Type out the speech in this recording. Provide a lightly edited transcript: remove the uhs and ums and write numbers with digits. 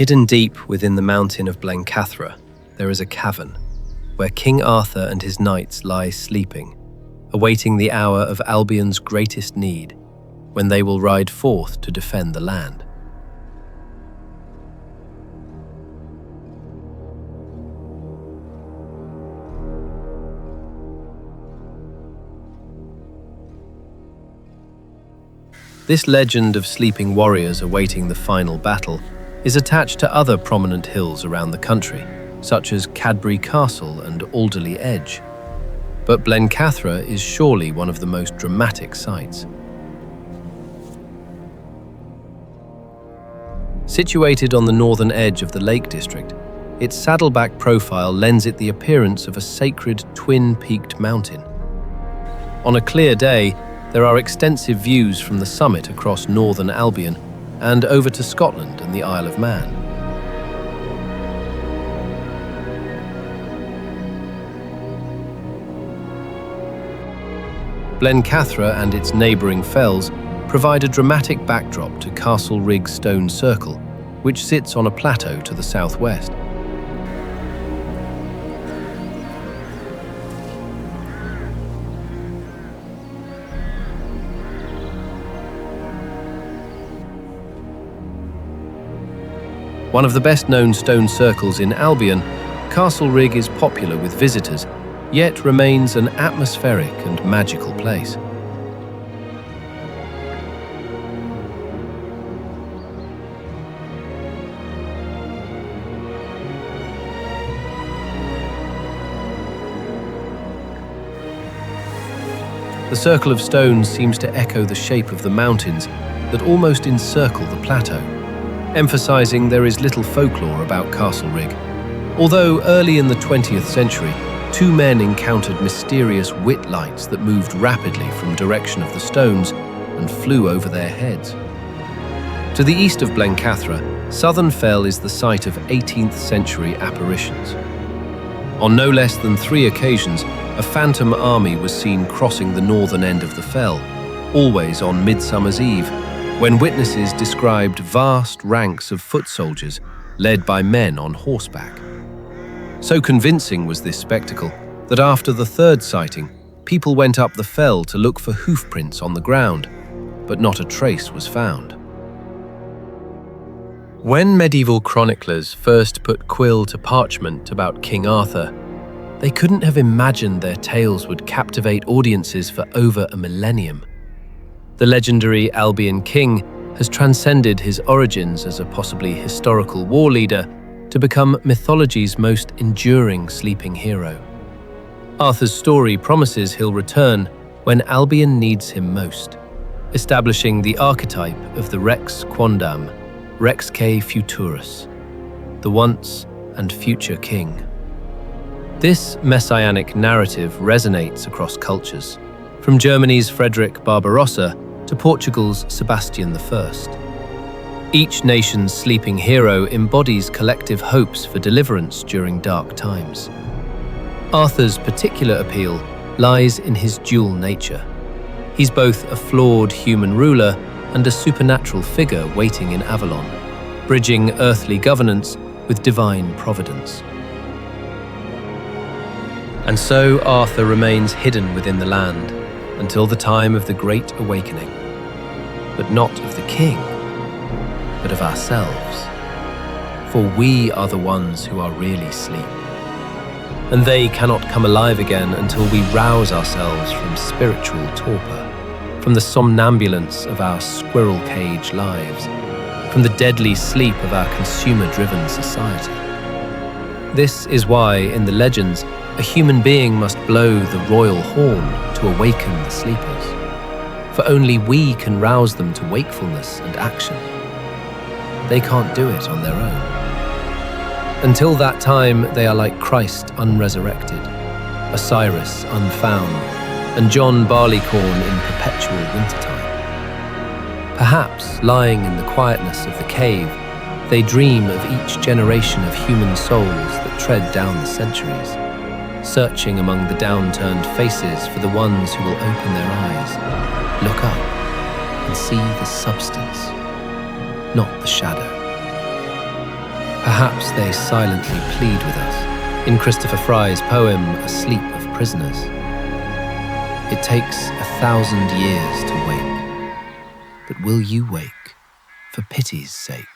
Hidden deep within the mountain of Blencathra, there is a cavern where King Arthur and his knights lie sleeping, awaiting the hour of Albion's greatest need, when they will ride forth to defend the land. This legend of sleeping warriors awaiting the final battle is attached to other prominent hills around the country, such as Cadbury Castle and Alderley Edge. But Blencathra is surely one of the most dramatic sights. Situated on the northern edge of the Lake District, its saddleback profile lends it the appearance of a sacred twin-peaked mountain. On a clear day, there are extensive views from the summit across northern Albion and over to Scotland and the Isle of Man. Blencathra and its neighbouring fells provide a dramatic backdrop to Castleriggstonecircle, which sits on a plateau to the southwest. One of the best-known stone circles in Albion, Castlerigg is popular with visitors, yet remains an atmospheric and magical place. The circle of stones seems to echo the shape of the mountains that almost encircle the plateau, emphasizing there is little folklore about Castlerigg. Although early in the 20th century, two men encountered mysterious wit lights that moved rapidly from direction of the stones and flew over their heads. To the east of Blencathra, Southern Fell is the site of 18th century apparitions. On no less than 3 occasions, a phantom army was seen crossing the northern end of the fell, always on Midsummer's Eve, when witnesses described vast ranks of foot soldiers led by men on horseback. So convincing was this spectacle that after the 3rd sighting, people went up the fell to look for hoofprints on the ground, but not a trace was found. When medieval chroniclers first put quill to parchment about King Arthur, they couldn't have imagined their tales would captivate audiences for over a millennium. The legendary Albion king has transcended his origins as a possibly historical war leader to become mythology's most enduring sleeping hero. Arthur's story promises he'll return when Albion needs him most, establishing the archetype of the Rex Quondam, Rexque Futurus, the once and future king. This messianic narrative resonates across cultures, from Germany's Frederick Barbarossa to Portugal's Sebastian I. Each nation's sleeping hero embodies collective hopes for deliverance during dark times. Arthur's particular appeal lies in his dual nature. He's both a flawed human ruler and a supernatural figure waiting in Avalon, bridging earthly governance with divine providence. And so Arthur remains hidden within the land until the time of the Great Awakening, but not of the king, but of ourselves. For we are the ones who are really asleep, and they cannot come alive again until we rouse ourselves from spiritual torpor, from the somnambulance of our squirrel cage lives, from the deadly sleep of our consumer-driven society. This is why, in the legends, a human being must blow the royal horn to awaken the sleepers, for only we can rouse them to wakefulness and action. They can't do it on their own. Until that time, they are like Christ unresurrected, Osiris unfound, and John Barleycorn in perpetual wintertime. Perhaps, lying in the quietness of the cave, they dream of each generation of human souls that tread down the centuries, searching among the downturned faces for the ones who will open their eyes, look up, and see the substance, not the shadow. Perhaps they silently plead with us, in Christopher Fry's poem, A Sleep of Prisoners. It takes 1,000 years to wake, but will you wake for pity's sake?